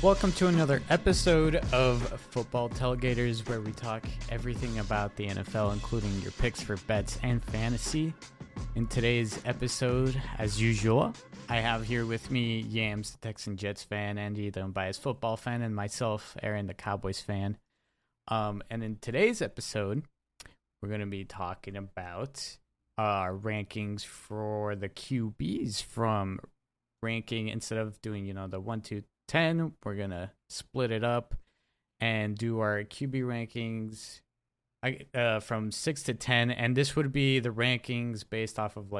Welcome to another episode of Football Tailgaters, where we talk everything about the NFL, including your picks for bets and fantasy. In today's episode, as usual, I have here with me Yams, the Texan Jets fan, Andy, the unbiased football fan, and myself, Aaron, the Cowboys fan. And in today's episode, we're going to be talking about our rankings for the QBs from ranking. Instead of doing, the 1, 2, 10, we're going to split it up and do our QB rankings from 6 to 10. And this would be the rankings based off of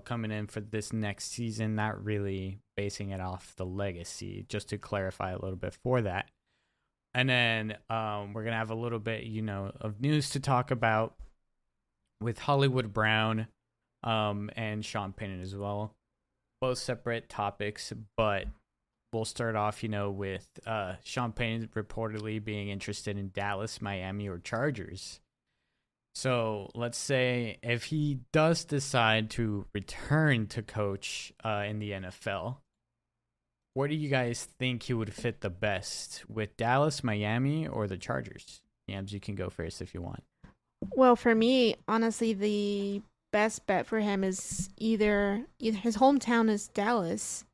coming in for this next season, not really basing it off the legacy, just to clarify a little bit for that. And then we're going to have a little bit, of news to talk about with Hollywood Brown and Sean Payton as well. Both separate topics, but we'll start off, with Sean Payton reportedly being interested in Dallas, Miami, or Chargers. So let's say if he does decide to return to coach in the NFL, where do you guys think he would fit the best, with Dallas, Miami, or the Chargers? Yams, you can go first if you want. Well, for me, honestly, the best bet for him is either his hometown is Dallas.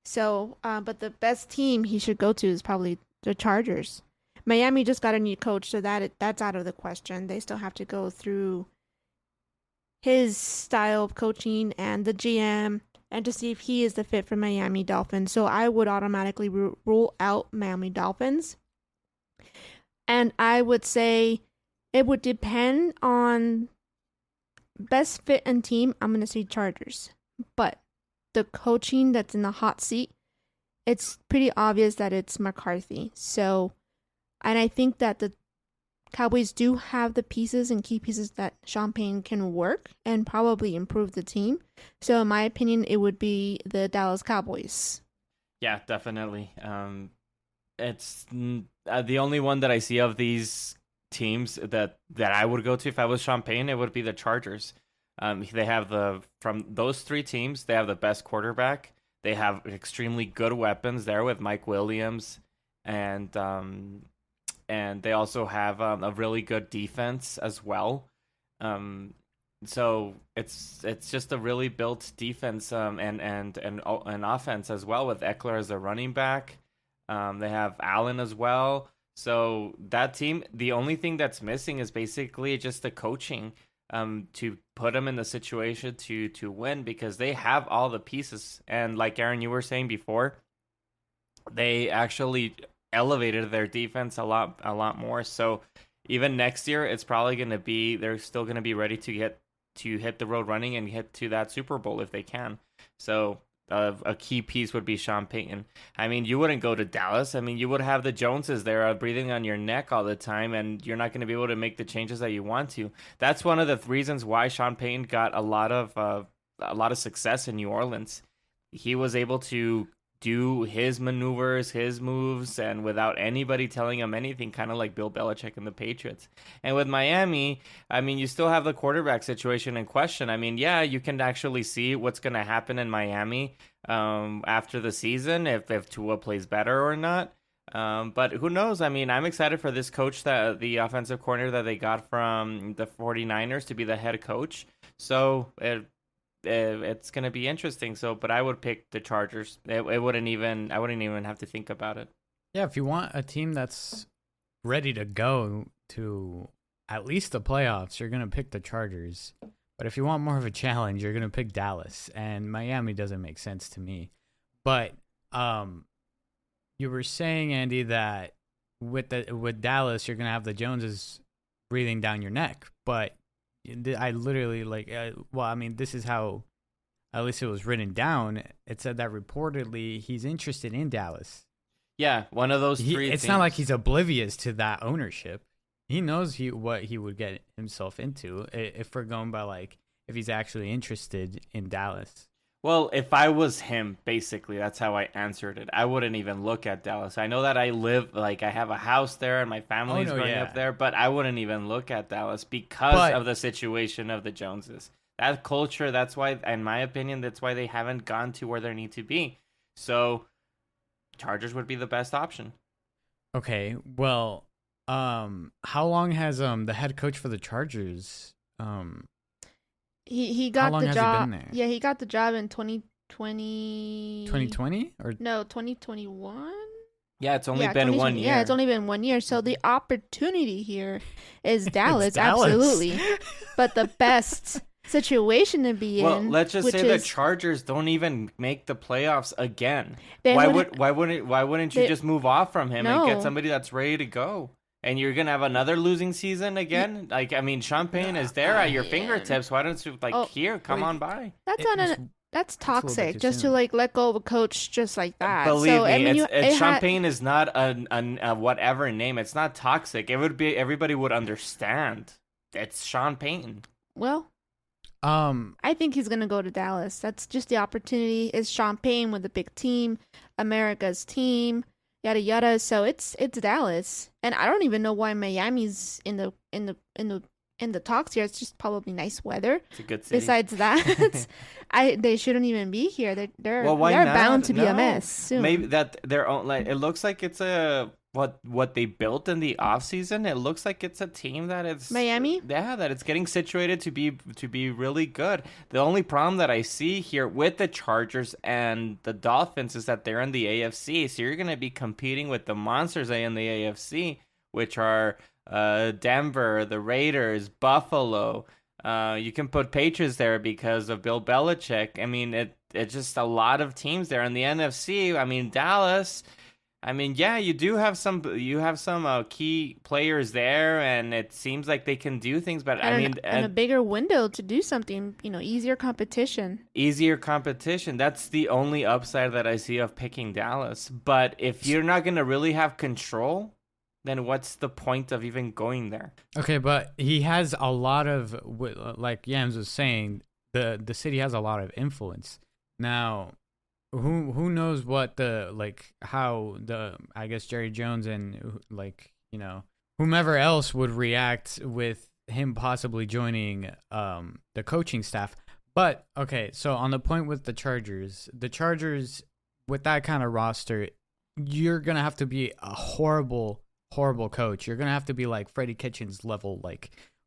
So, but the best team he should go to is probably the Chargers. Miami just got a new coach, so that's out of the question. They still have to go through his style of coaching and the GM and to see if he is the fit for Miami Dolphins. So I would automatically rule out Miami Dolphins. And I would say it would depend on best fit and team. I'm going to say Chargers. But the coaching that's in the hot seat, it's pretty obvious that it's McCarthy. So, and I think that the Cowboys do have the pieces and key pieces that Sean Payton can work and probably improve the team. So in my opinion, it would be the Dallas Cowboys. Yeah, definitely. It's the only one that I see of these teams that I would go to if I was Sean Payton, it would be the Chargers. They have from those three teams, they have the best quarterback. They have extremely good weapons there with Mike Williams, and they also have a really good defense as well. So it's just a really built defense and offense as well, with Eckler as a running back. They have Allen as well. So that team, the only thing that's missing is basically just the coaching to put them in the situation to win, because they have all the pieces. And like Aaron, you were saying before, they actually elevated their defense a lot more. So even next year, it's probably going to be, they're still going to be ready to hit the road running and get to that Super Bowl if they can. So a key piece would be Sean Payton. I mean, you wouldn't go to Dallas. I mean, you would have the Joneses there breathing on your neck all the time, and you're not going to be able to make the changes that you want to. That's one of the reasons why Sean Payton got a lot of success in New Orleans. He was able to do his maneuvers, his moves, and without anybody telling him anything, kind of like Bill Belichick and the Patriots. And with Miami, I mean, you still have the quarterback situation in question. I mean, yeah, you can actually see what's going to happen in Miami after the season, if Tua plays better or not. But who knows? I mean, I'm excited for this coach, the offensive coordinator that they got from the 49ers, to be the head coach. So it's going to be interesting. So, but I would pick the Chargers. I wouldn't even have to think about it. Yeah, if you want a team that's ready to go to at least the playoffs, you're going to pick the Chargers. But if you want more of a challenge, you're going to pick Dallas. And Miami doesn't make sense to me. But you were saying, Andy, that with Dallas, you're going to have the Joneses breathing down your neck. But I literally this is how, at least it was written down. It said that reportedly he's interested in Dallas. Yeah, one of those three. It's not like he's oblivious to that ownership. He knows what he would get himself into if we're going by if he's actually interested in Dallas. Well, if I was him, basically, that's how I answered it. I wouldn't even look at Dallas. I know that I have a house there and my family's growing up there, but I wouldn't even look at Dallas because of the situation of the Joneses. That culture, that's why, in my opinion, that's why they haven't gone to where they need to be. So Chargers would be the best option. Okay, well, how long has the head coach for the Chargers He how got long the has he job. been there? Yeah, he got the job in 2020. 2020 or No, 2021. Yeah, it's only Yeah, been 1 2020. year. Yeah, it's only been 1 year. So the opportunity here is It's Dallas, Dallas. absolutely. But the best situation to be Well, in, let's just which say the is Chargers don't even make the playoffs again. they Why would- wouldn't you they- just move off from him and No. get somebody that's ready to go? And you're gonna have another losing season again? Like, I mean, Champagne is there at your Yeah. fingertips. Why don't you Oh, here? Come wait. on by. that's It not was- that's a little bit toxic too just to soon. like let go of a coach just like that. Believe so me, I mean, it's Champagne is not a whatever name. It's not toxic. It would be everybody would understand. It's Sean Payton. well, um I think he's gonna go to Dallas. That's just the opportunity. It's Champagne with a big team, America's team, yada yada. So it's Dallas, and I don't even know why Miami's in the talks here. It's just probably nice weather. It's a good city. Besides that, they shouldn't even be here. They're Well, why they're not? bound to be No. a mess soon. Maybe that their own like it looks like it's a what they built in the off season. It looks like it's a team that it's Miami? Yeah, that it's getting situated to be really good. The only problem that I see here with the Chargers and the Dolphins is that they're in the AFC. So you're going to be competing with the monsters in the AFC, which are Denver, the Raiders, Buffalo. You can put Patriots there because of Bill Belichick. I mean, it's just a lot of teams there in the NFC. I mean, Dallas. I mean, yeah, you have some key players there, and it seems like they can do things. But I mean, and a bigger window to do something. Easier competition. easier competition. That's the only upside that I see of picking Dallas. But if you're not gonna really have control, then what's the point of even going there? okay, but he has a lot of like Yams was saying, the city has a lot of influence. Now, who knows what how I guess Jerry Jones and whomever else would react with him possibly joining the coaching staff. But okay, so on the point with the Chargers with that kind of roster, you're gonna have to be a horrible coach. You're gonna have to be like Freddie Kitchens level,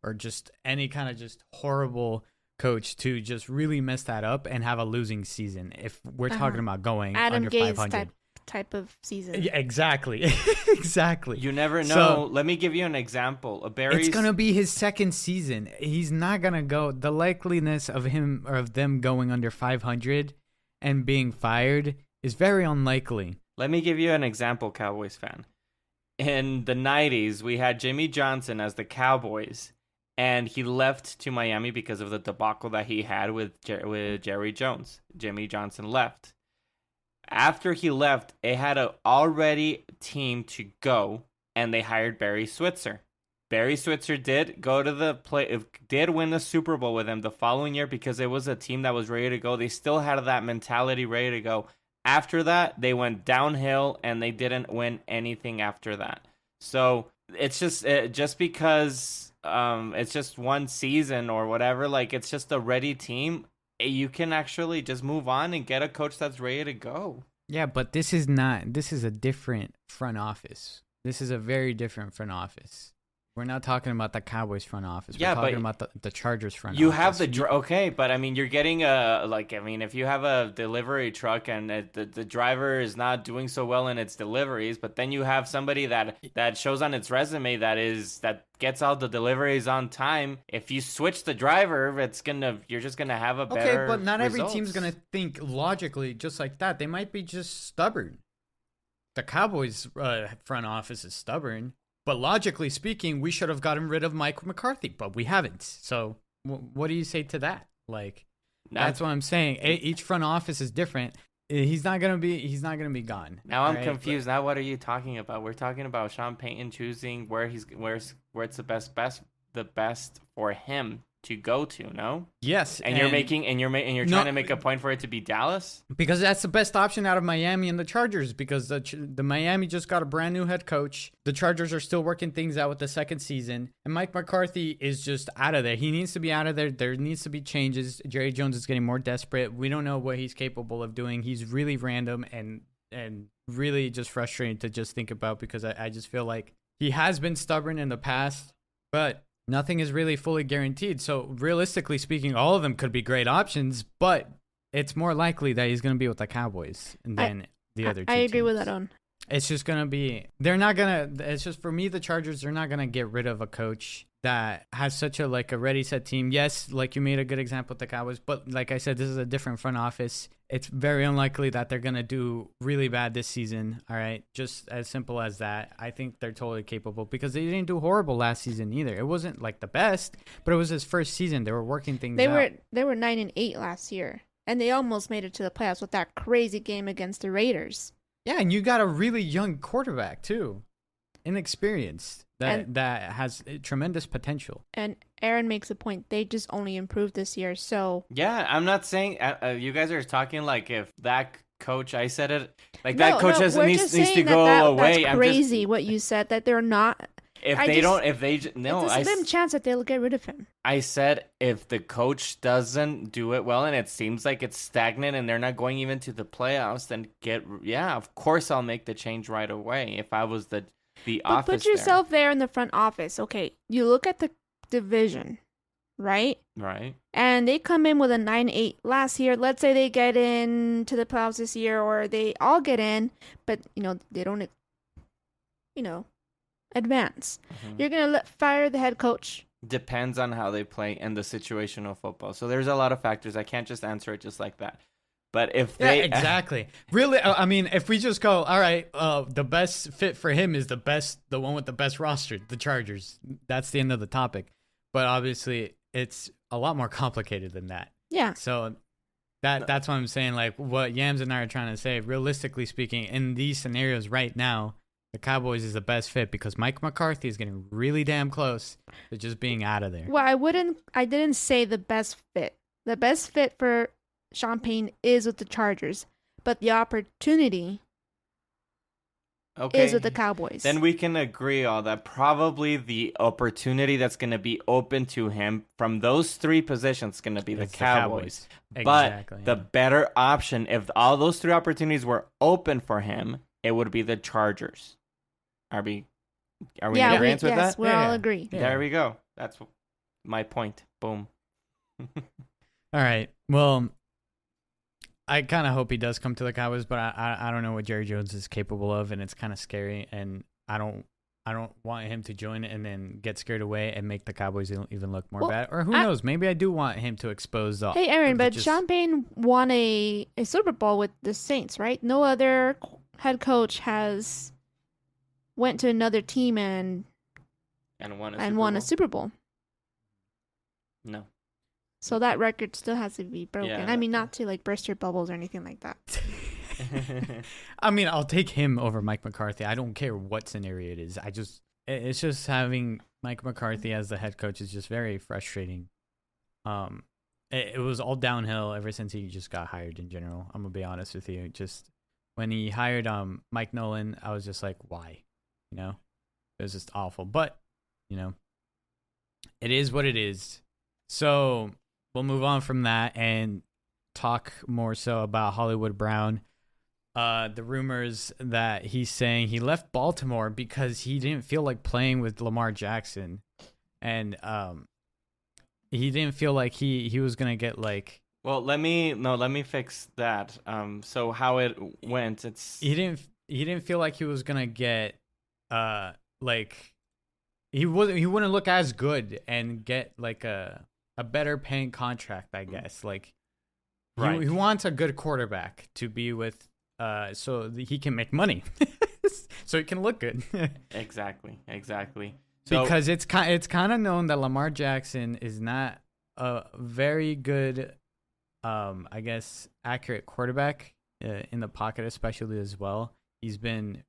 or just any kind of just horrible coach to just really mess that up and have a losing season. If we're talking about going Adam under Gase 500, type of season. yeah, exactly, exactly. You never know. So- Let me give you an example. Barry's It's gonna be his second season. He's not gonna go. The likeliness of him or of them going under 500 and being fired is very unlikely. Let me give you an example, Cowboys fan. In the 90s, we had Jimmy Johnson as the Cowboys, and he left to Miami because of the debacle that he had with Jerry Jones. Jimmy Johnson left. After he left, it had an already team to go, and they hired Barry Switzer. Barry Switzer did go to did win the Super Bowl with him the following year because it was a team that was ready to go. They still had that mentality ready to go. After that, they went downhill, and they didn't win anything after that. So it's just because it's just one season or whatever, like it's just a ready team, you can actually just move on and get a coach that's ready to go. Yeah, but this is a different front office. This is a very different front office. We're not talking about the Cowboys front office. We're Yeah, talking but about the Chargers front You office. have okay, but I mean, you're getting if you have a delivery truck and the driver is not doing so well in its deliveries, but then you have somebody that shows on its resume that gets all the deliveries on time. If you switch the driver, you're just gonna have a better. Okay, but not every results. team's gonna think logically just like that. They might be just stubborn. The Cowboys front office is stubborn. But logically speaking, we should have gotten rid of Mike McCarthy, but we haven't. So what do you say to that? That's what I'm saying. Each front office is different. He's not gonna be gone. Now I'm right? confused. Now what are you talking about? We're talking about Sean Payton choosing where it's the best for him to go to. No. Yes, And you're trying to make a point for it to be Dallas. because that's the best option out of Miami and the Chargers. Because the Miami just got a brand new head coach. The Chargers are still working things out with the second season, and Mike McCarthy is just out of there. He needs to be out of there. There needs to be changes. Jerry Jones is getting more desperate. We don't know what he's capable of doing. He's really random, and and really just frustrating to just think about because I just feel like he has been stubborn in the past, but nothing is really fully guaranteed. So realistically speaking, all of them could be great options, but it's more likely that he's going to be with the Cowboys than the other two I agree with teams. that on. It's just going to be, they're not going to, it's just for me, the Chargers, they're not going to get rid of a coach that has such a ready set team. Yes, like you made a good example with the Cowboys, but like I said, this is a different front office. It's very unlikely that they're going to do really bad this season. All right. Just as simple as that. I think they're totally capable because they didn't do horrible last season either. It wasn't like the best, but it was his first season. They were working things out. They were 9-8 last year, and they almost made it to the playoffs with that crazy game against the Raiders. Yeah, and you got a really young quarterback too, inexperienced, that has tremendous potential. And Aaron makes a point. They just only improved this year, so Yeah, I'm not saying you guys are talking like if that coach, I said it, like that coach needs to go away. That's crazy what you said, that they're not. It's a slim chance that they'll get rid of him. I said if the coach doesn't do it well and it seems like it's stagnant and they're not going even to the playoffs, then of course I'll make the change right away if I was the office. But put yourself there in the front office. Okay, you look at the division, right? Right. And they come in with a 9-8 last year. Let's say they get into the playoffs this year, or they all get in, but they don't, advance. Mm-hmm. You're gonna fire the head coach. Depends on how they play and the situational football. So there's a lot of factors. I can't just answer it just like that. But if they exactly, really, I mean, if we just go, all right, the best fit for him is the one with the best roster, the Chargers. That's the end of the topic. But obviously, it's a lot more complicated than that. Yeah. So that's what I'm saying. Like what Yams and I are trying to say, realistically speaking, in these scenarios right now, the Cowboys is the best fit because Mike McCarthy is getting really damn close to just being out of there. Well, I didn't say the best fit. The best fit for Sean Payton is with the Chargers, but the opportunity is with the Cowboys. Then we can agree on that. Probably the opportunity that's going to be open to him from those three positions is going to be the Cowboys. Exactly, but the better option, if all those three opportunities were open for him, it would be the Chargers. Are we in agreement with that? Yes, we all agree. Yeah. There we go. That's my point. Boom. All right. Well, I kind of hope he does come to the Cowboys, but I don't know what Jerry Jones is capable of, and it's kind of scary. And I don't want him to join it and then get scared away and make the Cowboys even look more bad. Or who knows? Maybe I do want him to expose the. Hey, Aaron, but Sean Payton won a Super Bowl with the Saints, right? No other head coach has went to another team and won a Super Bowl. No. So that record still has to be broken. Yeah, I mean, not to burst your bubbles or anything like that. I mean, I'll take him over Mike McCarthy. I don't care what scenario it is. It's just having Mike McCarthy as the head coach is just very frustrating. It was all downhill ever since he just got hired in general. I'm gonna be honest with you. Just when he hired Mike Nolan, I was just like, why? It was just awful. But it is what it is. So we'll move on from that and talk more so about Hollywood Brown. The rumors that he's saying he left Baltimore because he didn't feel like playing with Lamar Jackson, and he didn't feel like he was gonna get like. Well, let me fix that. So how it went, he didn't feel like he was gonna get like he wouldn't look as good and get like a better paying contract, I guess. Like right. He wants a good quarterback to be with so that he can make money. So he can look good. Exactly. So, because it's kind of known that Lamar Jackson is not a very good I guess accurate quarterback in the pocket especially as well. He's been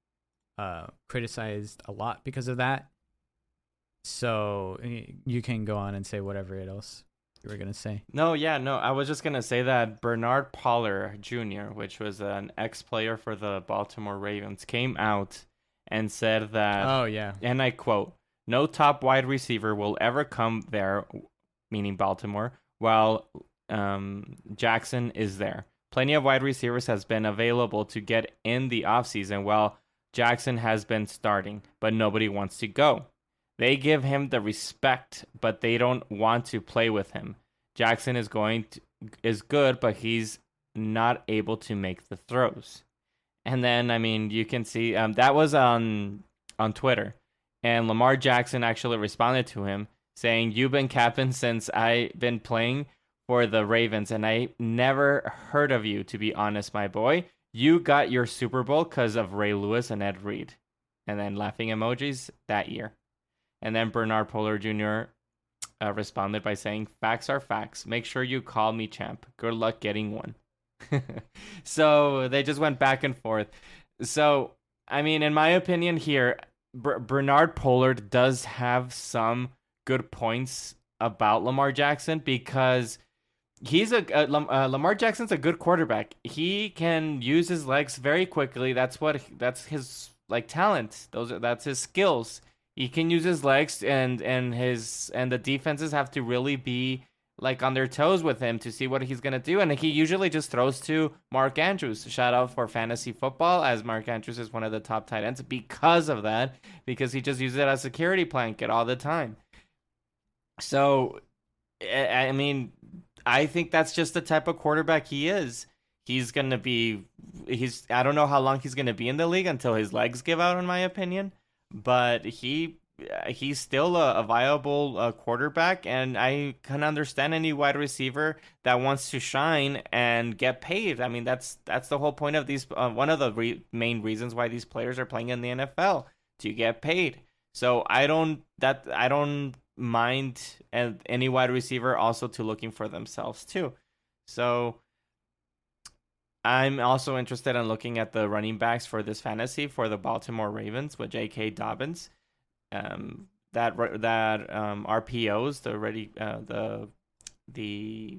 criticized a lot because of that. So you can go on and say whatever else you were going to say. No, I was just going to say that Bernard Pollard Jr., which was an ex-player for the Baltimore Ravens, came out and said that, oh, yeah. And I quote, "No top wide receiver will ever come there," meaning Baltimore, while Jackson is there. Plenty of wide receivers has been available to get in the offseason while Jackson has been starting, but nobody wants to go. They give him the respect, but they don't want to play with him. Jackson is good, but he's not able to make the throws. And then, I mean, you can see that was on Twitter, and Lamar Jackson actually responded to him saying, "You've been captain since I've been playing for the Ravens, and I never heard of you, to be honest, my boy. You got your Super Bowl because of Ray Lewis and Ed Reed." And then laughing emojis that year. And then Bernard Pollard Jr. Responded by saying, "Facts are facts. Make sure you call me champ. Good luck getting one." So they just went back and forth. So, I mean, in my opinion here, Bernard Pollard does have some good points about Lamar Jackson because he's Lamar Jackson's a good quarterback. He can use his legs very quickly. That's his like talent. That's his skills. He can use his legs, and the defenses have to really be like on their toes with him to see what he's gonna do. And he usually just throws to Mark Andrews. Shout out for fantasy football, as Mark Andrews is one of the top tight ends because of that, because he just uses it as a security blanket all the time. So, I mean, I think that's just the type of quarterback he is. I don't know how long he's gonna be in the league until his legs give out, in my opinion. But he's still a viable quarterback, and I can understand any wide receiver that wants to shine and get paid. I mean, that's the whole point of these. One of the main reasons why these players are playing in the NFL, to get paid. So I don't mind any wide receiver also to looking for themselves too. So I'm also interested in looking at the running backs for this fantasy for the Baltimore Ravens with J.K. Dobbins. That RPOs, the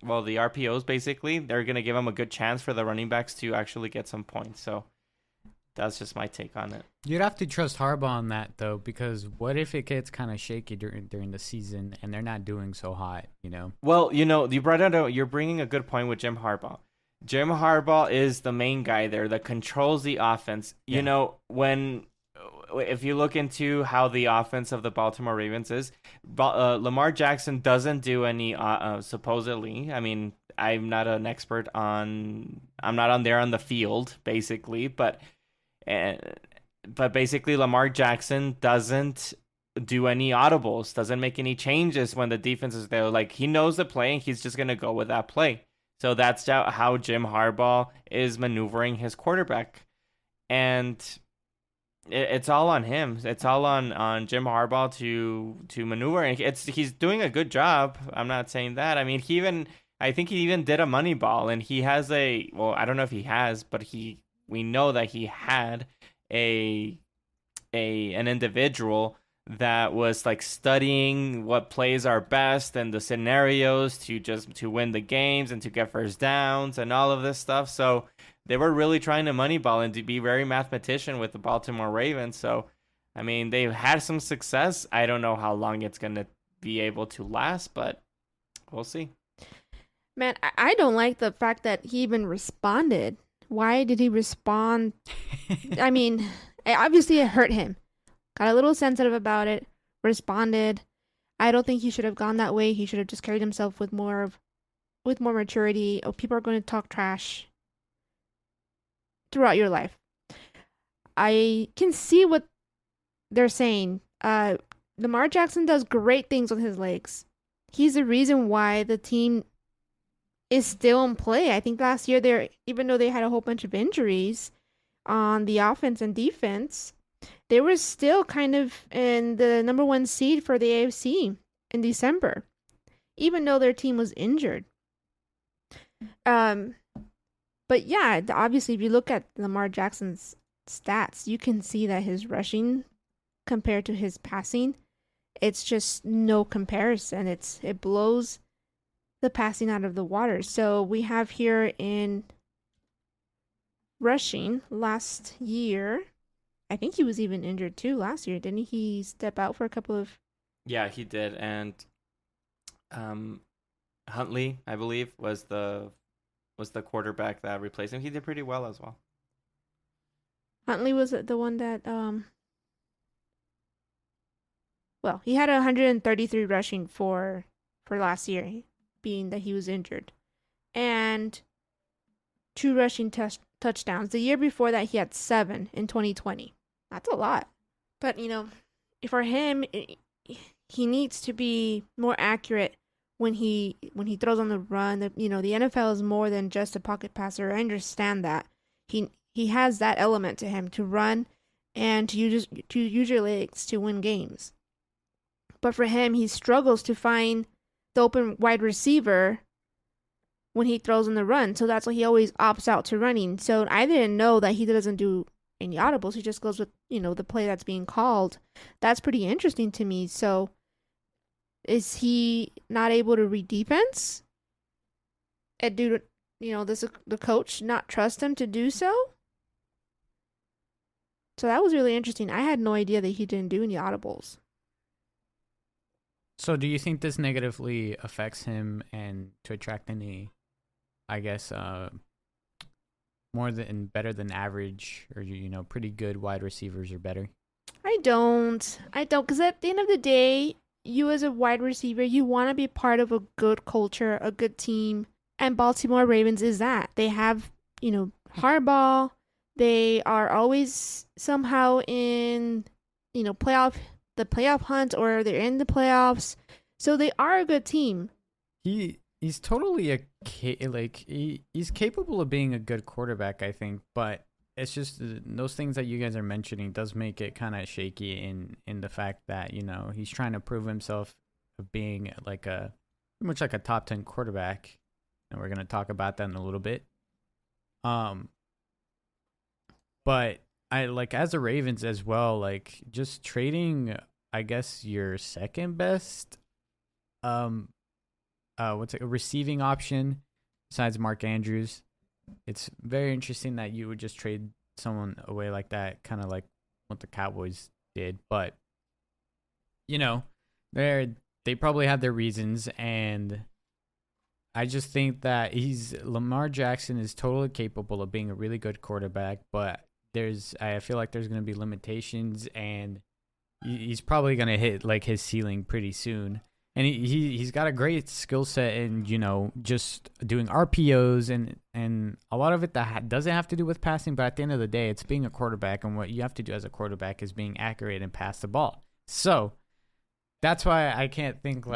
RPOs basically, they're gonna give them a good chance for the running backs to actually get some points. So that's just my take on it. You'd have to trust Harbaugh on that though, because what if it gets kind of shaky during the season and they're not doing so hot, you know? Well, you're bringing a good point with Jim Harbaugh. Jim Harbaugh is the main guy there that controls the offense. Yeah. You know, if you look into how the offense of the Baltimore Ravens is, Lamar Jackson doesn't do any, supposedly. I mean, I'm not an expert I'm not on there on the field, basically, but basically Lamar Jackson doesn't do any audibles, doesn't make any changes when the defense is there. Like, he knows the play and he's just going to go with that play. So that's how Jim Harbaugh is maneuvering his quarterback. And it's all on him. It's all on Jim Harbaugh to maneuver. And he's doing a good job. I'm not saying that. I mean, I think he even did a money ball, and he has I don't know if he has, but we know that he had an individual that was like studying what plays are best and the scenarios to win the games and to get first downs and all of this stuff. So they were really trying to moneyball and to be very mathematician with the Baltimore Ravens. So, I mean, they've had some success. I don't know how long it's going to be able to last, but we'll see. Man, I don't like the fact that he even responded. Why did he respond? I mean, obviously it hurt him. Got a little sensitive about it, responded. I don't think he should have gone that way. He should have just carried himself with more maturity. Oh, people are going to talk trash throughout your life. I can see what they're saying. Lamar Jackson does great things with his legs. He's the reason why the team is still in play. I think last year, even though they had a whole bunch of injuries on the offense and defense, they were still kind of in the number one seed for the AFC in December, even though their team was injured. But yeah, obviously, if you look at Lamar Jackson's stats, you can see that his rushing compared to his passing, it's just no comparison. It blows the passing out of the water. So we have here in rushing last year, I think he was even injured too last year. Didn't he step out for a couple of... Yeah, he did. And Huntley, I believe, was the was the quarterback that replaced him. He did pretty well as well. Huntley was the one that well, he had 133 rushing for last year, being that he was injured, and 2 rushing touchdowns. The year before that, he had 7 in 2020. That's a lot. But for him, he needs to be more accurate when he throws on the run. The NFL is more than just a pocket passer. I understand that. He has that element to him to run and to use your legs to win games. But for him, he struggles to find the open wide receiver when he throws on the run. So that's why he always opts out to running. So I didn't know that he doesn't do any audibles. He just goes with, the play that's being called. That's pretty interesting to me. So is he not able to read defense? And do, the coach not trust him to do so? So that was really interesting. I had no idea that he didn't do any audibles. So do you think this negatively affects him and to attract any, I guess, better than average or, pretty good wide receivers or better? I don't. Because at the end of the day, you as a wide receiver, you want to be part of a good culture, a good team. And Baltimore Ravens is that. They have, Harbaugh. They are always somehow in, the playoff hunt, or they're in the playoffs. So they are a good team. He's totally he's capable of being a good quarterback, I think, but it's just those things that you guys are mentioning does make it kind of shaky in the fact that, he's trying to prove himself of being pretty much like a top 10 quarterback. And we're going to talk about that in a little bit. But I as the Ravens as well, just trading, I guess, your second best, a receiving option besides Mark Andrews. It's very interesting that you would just trade someone away like that, kind of like what the Cowboys did. But, they probably have their reasons, and I just think that Lamar Jackson is totally capable of being a really good quarterback, but I feel like there's going to be limitations, and he's probably going to hit his ceiling pretty soon. And he's got a great skill set in, just doing RPOs and a lot of it that doesn't have to do with passing, but at the end of the day, it's being a quarterback, and what you have to do as a quarterback is being accurate and pass the ball. So that's why I can't think if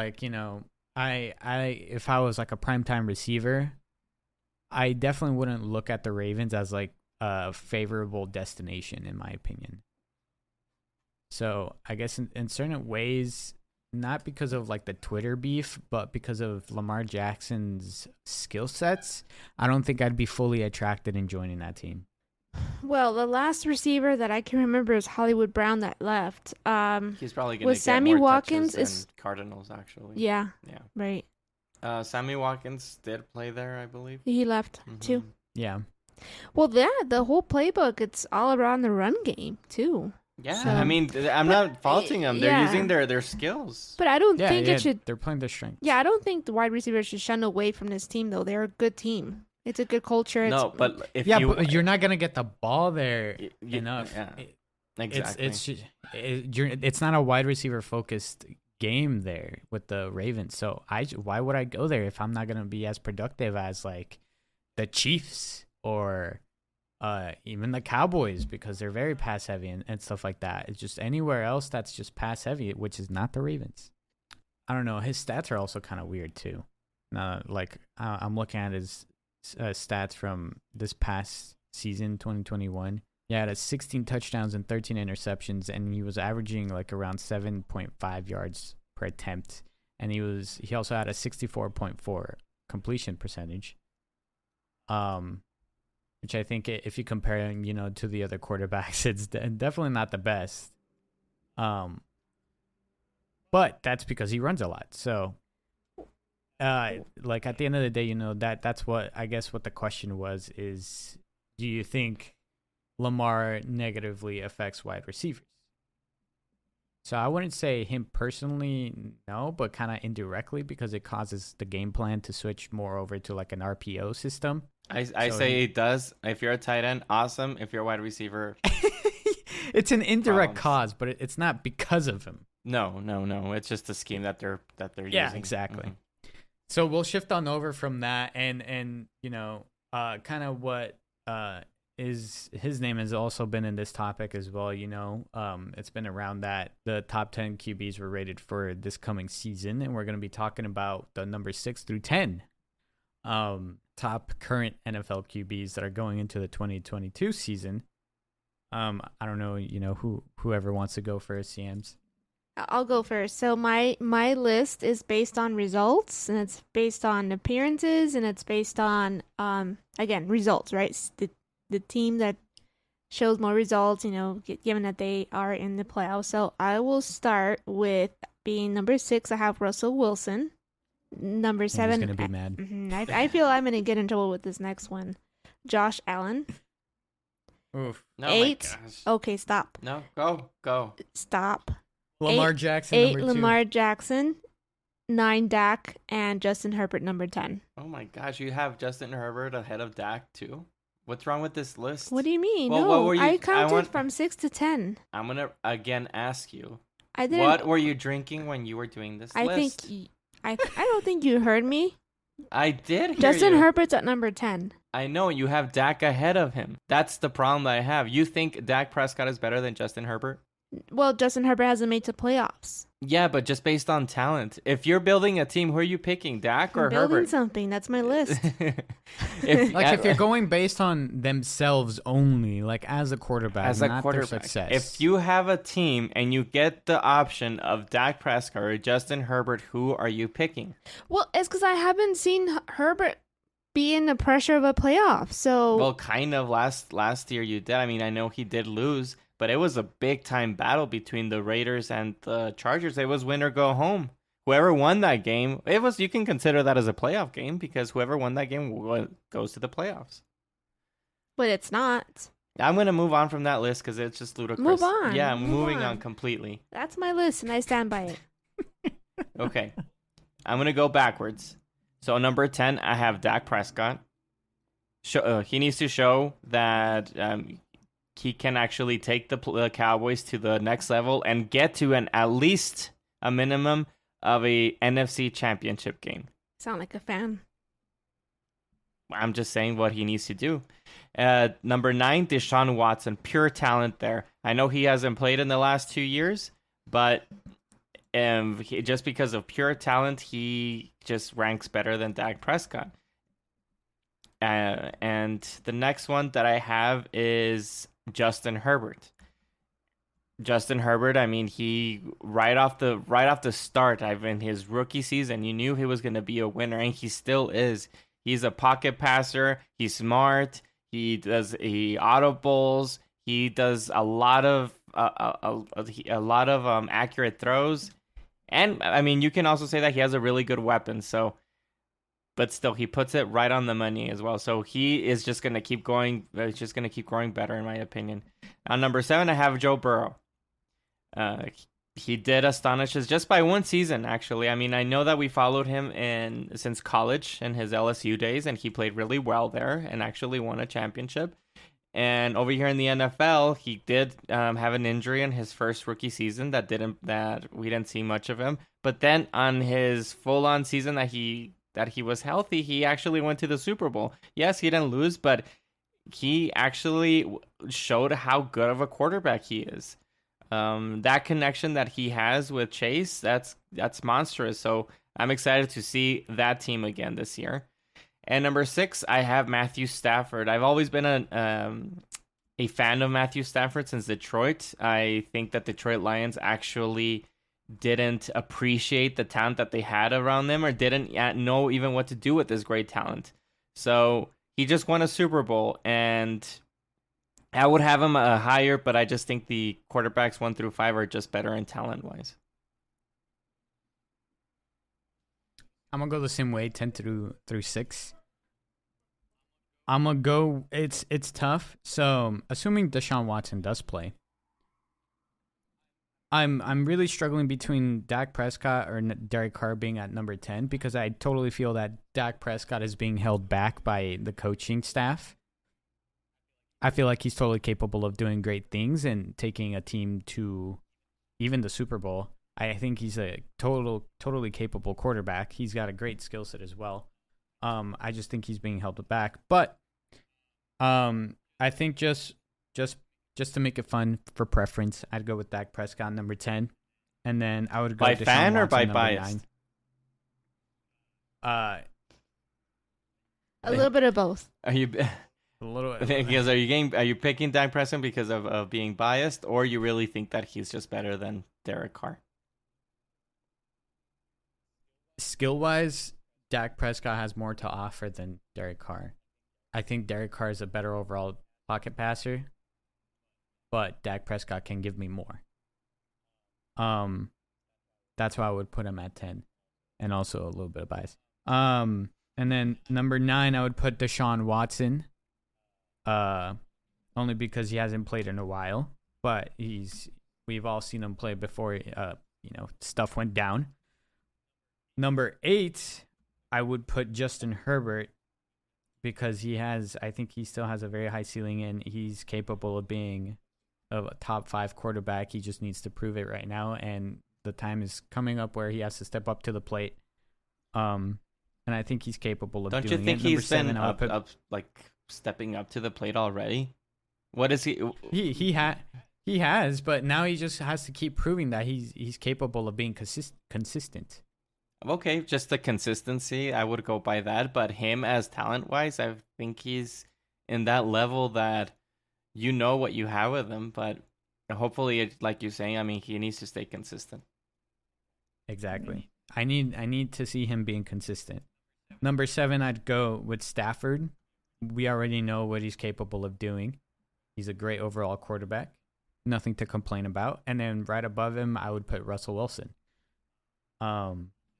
I was a primetime receiver, I definitely wouldn't look at the Ravens as a favorable destination, in my opinion. So I guess in certain ways, not because of the Twitter beef, but because of Lamar Jackson's skill sets, I don't think I'd be fully attracted in joining that team. Well, the last receiver that I can remember is Hollywood Brown that left. He's probably going to get Sammy more Watkins touches than Cardinals, actually. Yeah. Yeah. Right. Sammy Watkins did play there, I believe. He left too. Yeah. Well, the whole playbook, it's all around the run game too. Yeah, So- I mean, I'm not faulting them. They're yeah. using their skills. But I don't think it should. They're playing their strengths. Yeah, I don't think the wide receivers should shun away from this team, though. They're a good team. It's a good culture. No, but but you're not gonna get the ball there enough. Yeah, exactly. It's not a wide receiver focused game there with the Ravens. So why would I go there if I'm not gonna be as productive as the Chiefs or even the Cowboys, because they're very pass heavy and stuff like that. It's just anywhere else that's just pass heavy, which is not the Ravens. I don't know. His stats are also kind of weird too. I'm looking at his stats from this past season, 2021. Yeah, it has 16 touchdowns and 13 interceptions, and he was averaging around 7.5 yards per attempt. And he also had a 64.4 completion percentage. Which I think if you compare him, to the other quarterbacks, it's definitely not the best. But that's because he runs a lot. So, at the end of the day, that's what I guess what the question was is, do you think Lamar negatively affects wide receivers? So I wouldn't say him personally, no, but kind of indirectly because it causes the game plan to switch more over to like an RPO system. I So say it does. If you're a tight end, awesome. If you're a wide receiver, it's an indirect problems. cause, but it's not because of him. no. It's just the scheme that they're Yeah, using. exactly. Mhm. So we'll shift on over from that, and kind of what is his name has also been in this topic as well. It's been around that the top 10 QBs were rated for this coming season, and we're going to be talking about the number 6 through 10 top current NFL QBs that are going into the 2022 season. I don't know, whoever wants to go first, CMs. I'll go first. So my list is based on results, and it's based on appearances, and it's based on again results, right? The team that shows more results, given that they are in the playoffs. So I will start with being number 6. I have Russell Wilson. Number 7. He's gonna be mad. I feel I'm gonna get in trouble with this next one. Josh Allen. Oof. No, 8. my gosh. Okay, stop. No, go. Stop. Lamar Jackson, 8 number 2. Lamar Jackson. 9 Dak, and Justin Herbert number 10. Oh my gosh, you have Justin Herbert ahead of Dak too? What's wrong with this list? What do you mean? Well, no, what were you- I counted want- from 6 to 10. I'm gonna again ask you. I didn't. What were you drinking when you were doing this I list? think I don't think you heard me. I did hear Justin you. Herbert's at number 10. I know you have Dak ahead of him. That's the problem that I have. You think Dak Prescott is better than Justin Herbert? Well, Justin Herbert hasn't made to playoffs. Yeah, but just based on talent. If you're building a team, who are you picking, Dak or I'm building Herbert? something. That's my list. If you're going based on themselves only, like as a quarterback, not their success. if you have a team and you get the option of Dak Prescott or Justin Herbert, who are you picking? Well, it's because I haven't seen Herbert be in the pressure of a playoff. So Well, kind of last year you did. I mean, I know he did lose, but it was a big time battle between the Raiders and the Chargers. It was win or go home. Whoever won that game, you can consider that as a playoff game because whoever won that game goes to the playoffs. but it's not. I'm going to move on from that list because it's just ludicrous. Move on. Yeah, I'm Move moving on. on completely. That's my list, and I stand by it. Okay. I'm going to go backwards. So, number 10, I have Dak Prescott. He needs to show that he can actually take the Cowboys to the next level and get to at least a minimum of a NFC championship game. Sound like a fan. I'm just saying what he needs to do. Number 9, Deshaun Watson. Pure talent there. I know he hasn't played in the last 2 years, but just because of pure talent, he just ranks better than Dak Prescott. And the next one that I have is Justin Herbert. Justin Herbert, I mean, he right off the start, in his rookie season, you knew he was going to be a winner, and he still is. He's a pocket passer. He's smart. He audibles. He does a lot of accurate throws, and I mean, you can also say that he has a really good weapon. So, but still, he puts it right on the money as well. So he is just going to keep going. It's just going to keep growing better, in my opinion. On number 7, I have Joe Burrow. He did astonish us just by one season, actually. I mean, I know that we followed him since college in his LSU days, and he played really well there and actually won a championship. And over here in the NFL, he did have an injury in his first rookie season that we didn't see much of him. But then on his full-on season that he was healthy, he actually went to the Super Bowl. Yes, he didn't lose, but he actually showed how good of a quarterback he is. That connection that he has with Chase, that's monstrous. So I'm excited to see that team again this year. And number 6, I have Matthew Stafford. I've always been a fan of Matthew Stafford since Detroit. I think that Detroit Lions actually didn't appreciate the talent that they had around them, or didn't know even what to do with this great talent. So he just won a Super Bowl, and I would have him higher, but I just think the quarterbacks 1 through 5 are just better in talent-wise. I'm gonna go the same way, 10 through 6. I'm gonna go. It's tough. So assuming Deshaun Watson does play, I'm really struggling between Dak Prescott or Derek Carr being at number 10 because I totally feel that Dak Prescott is being held back by the coaching staff. I feel like he's totally capable of doing great things and taking a team to even the Super Bowl. I think he's a totally capable quarterback. He's got a great skill set as well. I just think he's being held back. But I think just to make it fun for preference, I'd go with Dak Prescott number 10, and then I would go By Deshaun fan or Watson, by number bias? 9. A little bit of both. Are you A little because are you picking Dak Prescott because of being biased, or you really think that he's just better than Derek Carr? skill-wise, Dak Prescott has more to offer than Derek Carr. I think Derek Carr is a better overall pocket passer, but Dak Prescott can give me more. That's why I would put him at 10, and also a little bit of bias. And then number 9, I would put Deshaun Watson. Only because he hasn't played in a while, but we've all seen him play before. Stuff went down. Number 8, I would put Justin Herbert because I think he still has a very high ceiling and he's capable of being a top 5 quarterback. He just needs to prove it right now, and the time is coming up where he has to step up to the plate. And I think he's capable of doing it. Don't you think Number he's been 7, up stepping up to the plate already? What is he? He has, but now he just has to keep proving that he's capable of being consistent. Okay, just the consistency, I would go by that. But him as talent-wise, I think he's in that level that you know what you have with him. But hopefully, like you're saying, I mean, he needs to stay consistent. Exactly. I need to see him being consistent. Number 7, I'd go with Stafford. We already know what he's capable of doing. He's a great overall quarterback. Nothing to complain about. And then right above him, I would put Russell Wilson.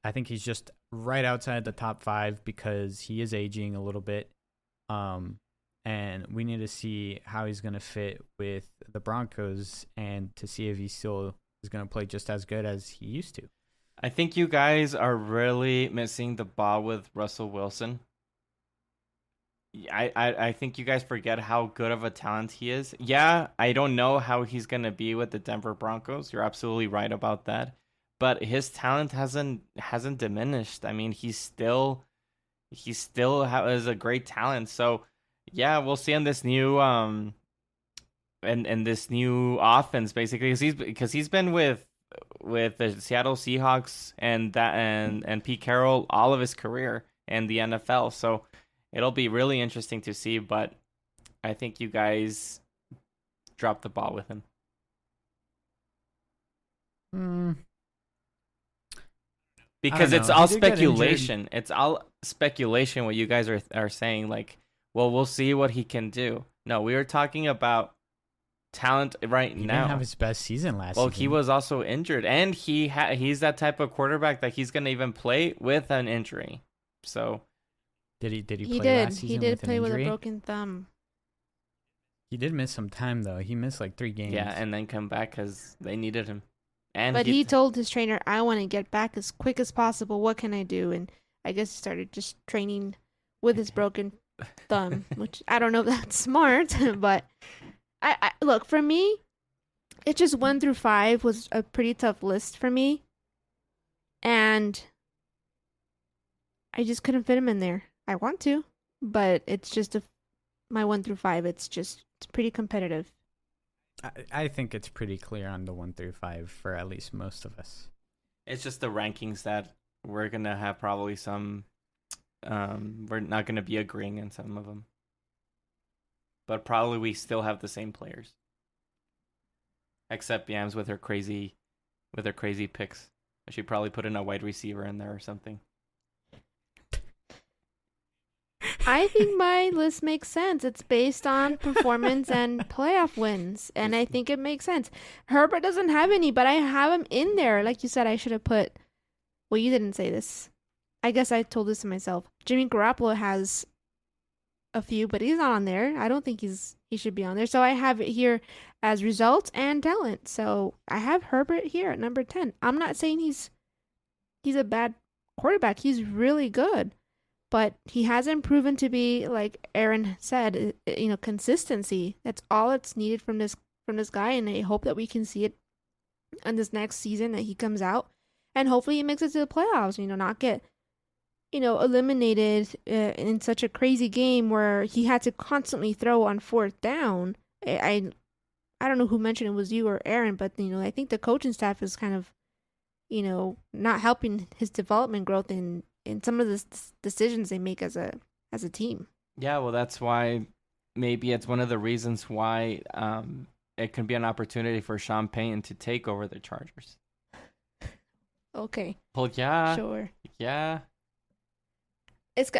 I think he's just right outside the top 5 because he is aging a little bit. And we need to see how he's going to fit with the Broncos and to see if he still is going to play just as good as he used to. I think you guys are really missing the ball with Russell Wilson. I think you guys forget how good of a talent he is. Yeah, I don't know how he's going to be with the Denver Broncos. You're absolutely right about that. But his talent hasn't diminished. I mean, he still has a great talent. So, yeah, we'll see in this new and this new offense basically because he's been with the Seattle Seahawks and Pete Carroll all of his career in the NFL. So it'll be really interesting to see, but I think you guys dropped the ball with him. Because it's all speculation. It's all speculation what you guys are saying, like, well, we'll see what he can do. No, we were talking about talent right now. He didn't have his best season last season. Well, he was also injured, and he's that type of quarterback that he's going to even play with an injury. So did he play last season? He did with play an with injury? a broken thumb. He did miss some time though. He missed like 3 games. Yeah, and then come back because they needed him. But he told his trainer, "I want to get back as quick as possible. What can I do?" And I guess he started just training with his broken thumb, which I don't know if that's smart, but I look, for me, it just 1 through 5 was a pretty tough list for me, and I just couldn't fit him in there. I want to, but it's just my 1 through 5. It's pretty competitive. I think it's pretty clear on the 1 through 5 for at least most of us. It's just the rankings that we're gonna have probably some. We're not gonna be agreeing on some of them, but probably we still have the same players, except Yams with her crazy picks. I should probably put in a wide receiver in there or something. I think my list makes sense. It's based on performance and playoff wins, and I think it makes sense. Herbert doesn't have any, but I have him in there. Like you said, I should have put... Well, you didn't say this. I guess I told this to myself. Jimmy Garoppolo has a few, but he's not on there. I don't think he should be on there. So I have it here as results and talent. So I have Herbert here at number 10. I'm not saying he's a bad quarterback. He's really good. But he hasn't proven to be, like Aaron said, consistency. That's all that's needed from this guy, and I hope that we can see it in this next season that he comes out, and hopefully he makes it to the playoffs. Not get eliminated in such a crazy game where he had to constantly throw on fourth down. I don't know who mentioned it, was you or Aaron, but I think the coaching staff is kind of not helping his development growth in some of the decisions they make as a team. Yeah, well, that's why maybe it's one of the reasons why it can be an opportunity for Sean Payton to take over the Chargers. Okay. Well, yeah. Sure. Yeah.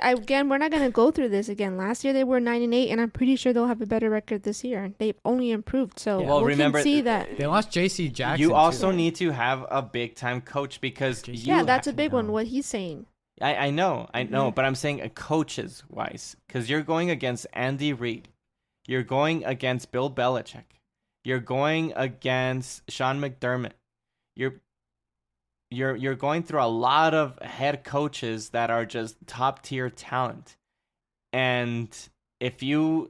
Again, we're not going to go through this again. Last year they were 9-8, and I'm pretty sure they'll have a better record this year. They've only improved, so Well, we remember, can see that. They lost J.C. Jackson. You also too. need to have a big-time coach because that's a big one, what he's saying. I know, but I'm saying coaches-wise, because you're going against Andy Reid. You're going against Bill Belichick. You're going against Sean McDermott. You're going through a lot of head coaches that are just top-tier talent. And if you're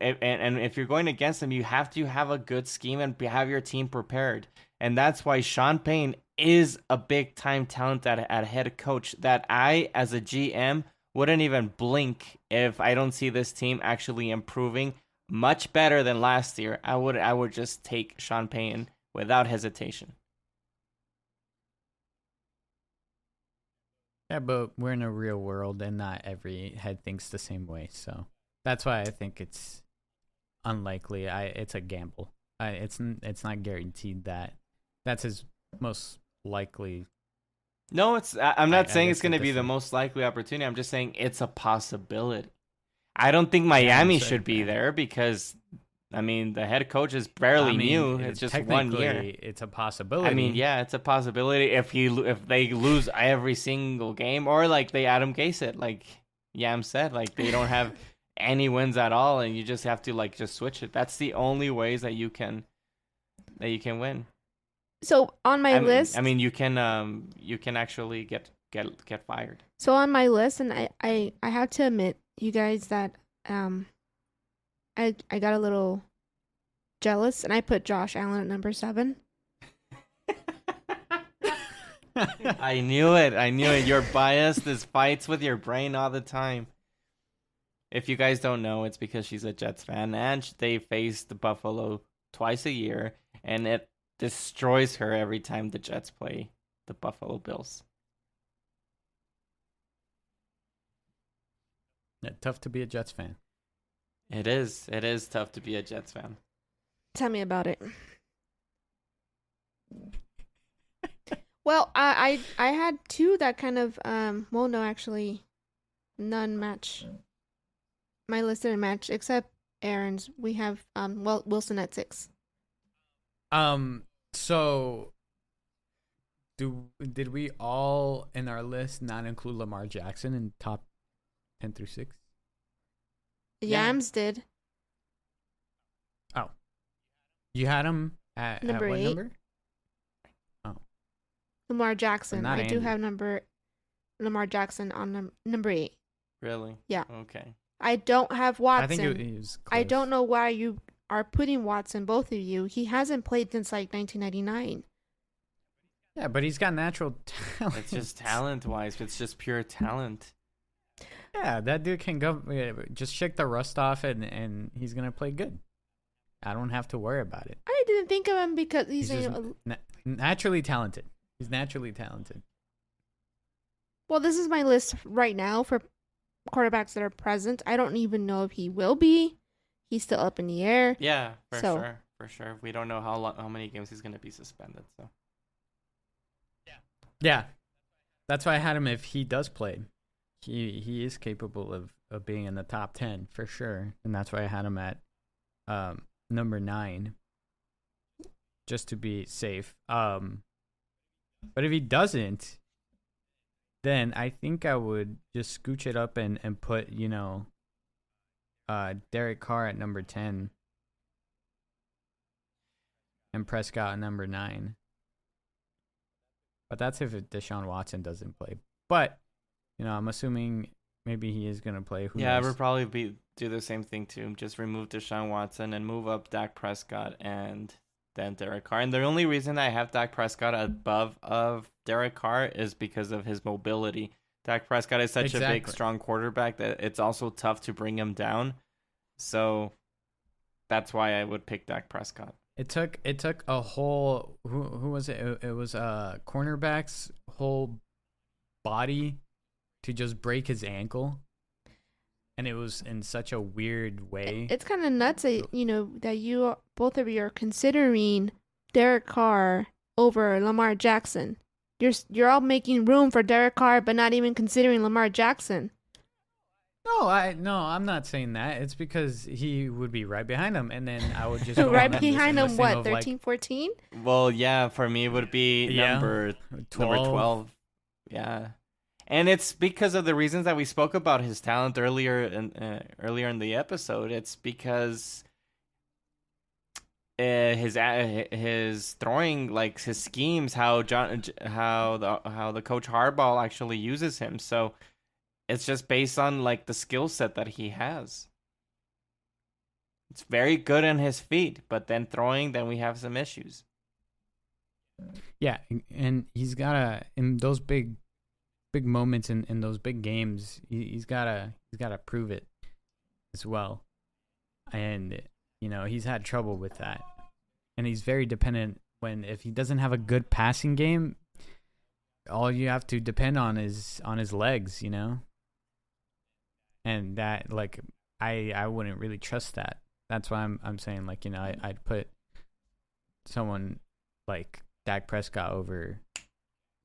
going against them, you have to have a good scheme and have your team prepared. And that's why Sean Payton is a big-time talent at head coach that I, as a GM, wouldn't even blink if I don't see this team actually improving much better than last year. I would just take Sean Payton without hesitation. Yeah, but we're in a real world, and not every head thinks the same way. So that's why I think it's unlikely. It's a gamble. It's not guaranteed that that's his most likely. No, I'm not saying it's guess going to at be this the point. most likely opportunity. I'm just saying it's a possibility. I don't think Miami should be there because, the head coach is barely new. It's just 1 year. It's a possibility. Yeah, it's a possibility if they lose every single game, or like they Adam Gase it, like Yam said, like they don't have any wins at all, and you just have to just switch it. That's the only ways that you can win. So on my list, you can actually get fired. So on my list, and I have to admit, you guys, that I got a little jealous, and I put Josh Allen at number 7. I knew it. You're biased. This fights with your brain all the time. If you guys don't know, it's because she's a Jets fan, and they face the Buffalo twice a year, and it destroys her every time the Jets play the Buffalo Bills. Yeah, tough to be a Jets fan. It is. It is tough to be a Jets fan. Tell me about it. Well, I had two that kind of no, actually none match. My list didn't match except Aaron's. We have Wilson at 6. So did we all in our list not include Lamar Jackson in top 10 through 6? Yams did. Oh. You had him at Number what 8. number? Lamar Jackson. Not I do Andy. have Lamar Jackson on number 8. Really? Yeah. Okay. I don't have Watson. I think it was close. I don't know why you are putting Watson, both of you. He hasn't played since 1999. Yeah, but he's got natural talent. It's just talent-wise. It's just pure talent. Yeah, that dude can go. Just shake the rust off, and he's gonna play good. I don't have to worry about it. I didn't think of him because he's just naturally talented. He's naturally talented. Well, this is my list right now for quarterbacks that are present. I don't even know if he will be. He's still up in the air. Yeah, for sure. We don't know how many games he's going to be suspended. So. Yeah, that's why I had him. If he does play, he is capable of being in the top 10 for sure, and that's why I had him at number 9, just to be safe. But if he doesn't, then I think I would just scooch it up and put, Derek Carr at number 10 and Prescott at number 9. But that's if Deshaun Watson doesn't play. But, I'm assuming maybe he is going to play. Who Yeah, knows? we'll probably do the same thing too. Just remove Deshaun Watson and move up Dak Prescott and then Derek Carr. And the only reason I have Dak Prescott above of Derek Carr is because of his mobility. Dak Prescott is such a big, strong quarterback that it's also tough to bring him down. So that's why I would pick Dak Prescott. It took a whole who was it? It was cornerback's whole body to just break his ankle, and it was in such a weird way. It's kind of nuts that that both of you are considering Derek Carr over Lamar Jackson. You're all making room for Derek Carr, but not even considering Lamar Jackson. No, I'm not saying that. It's because he would be right behind him, and then I would just right behind him. What, 13, 14? Well, yeah, for me it would be number 12. Yeah, and it's because of the reasons that we spoke about his talent earlier in the episode. It's because his throwing, like his schemes, how the coach Harbaugh actually uses him. So it's just based on like the skill set that he has. It's very good on his feet, but then throwing, then we have some issues. Yeah, and he's gotta, in those big moments in those big games, he's gotta prove it as well. And he's had trouble with that, and he's very dependent. If he doesn't have a good passing game, all you have to depend on is on his legs, and that, like, I wouldn't really trust that. That's why I'm saying, like, I'd put someone like Dak Prescott over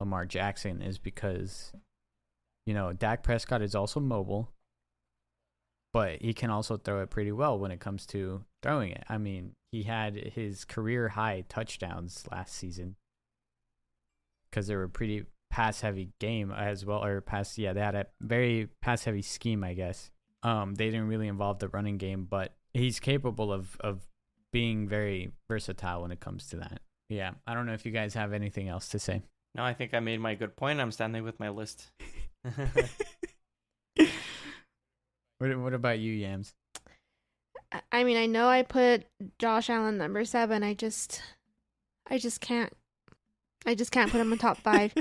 Lamar Jackson, is because Dak Prescott is also mobile, but he can also throw it pretty well when it comes to throwing it. I mean, he had his career high touchdowns last season because they were pretty pass heavy game as well, or they had a very pass heavy scheme, I guess. They didn't really involve the running game, but he's capable of being very versatile when it comes to that. Yeah, I don't know if you guys have anything else to say. No, I think I made my good point. I'm standing with my list. What about you, Yams? I mean, I know I put Josh Allen number 7. I just can't put him in top 5.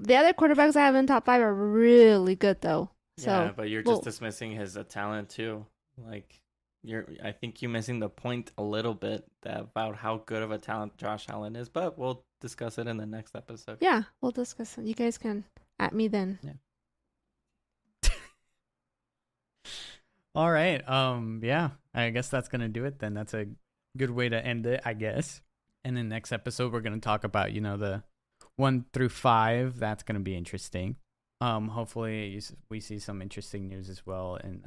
The other quarterbacks I have in top 5 are really good, though. So, yeah, but you're just dismissing his talent too. Like, I think you're missing the point a little bit about how good of a talent Josh Allen is. But we'll discuss it in the next episode. Yeah, we'll discuss it. You guys can at me then. Yeah. All right. Yeah, I guess that's gonna do it then. That's a good way to end it, I guess. And in the next episode, we're gonna talk about the 1 through 5. That's gonna be interesting. Hopefully we see some interesting news as well in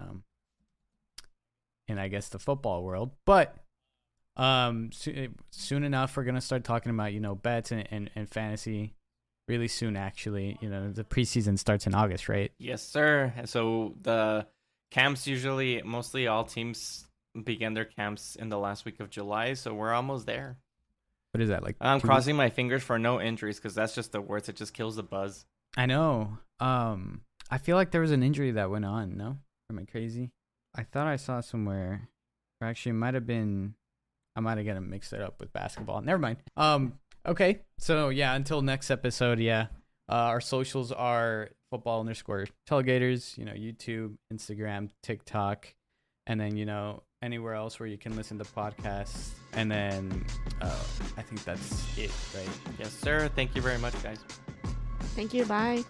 I guess the football world. But soon enough, we're gonna start talking about bets and fantasy really soon. Actually, the preseason starts in August, right? Yes, sir. So the camps, mostly all teams begin their camps in the last week of July, so we're almost there. What is that, like? I'm crossing my fingers for no injuries, because that's just the worst. It just kills the buzz. I know. I feel like there was an injury that went on. No? Am I crazy? I thought I saw somewhere. Or actually, it might have been. I might have gotten mixed it up with basketball. Never mind. Okay. So yeah, until next episode. Yeah. Our socials are football_tailgaters. YouTube, Instagram, TikTok, and then anywhere else where you can listen to podcasts. And then I think that's it, right? Yes, sir. Thank you very much, guys. Thank you. Bye.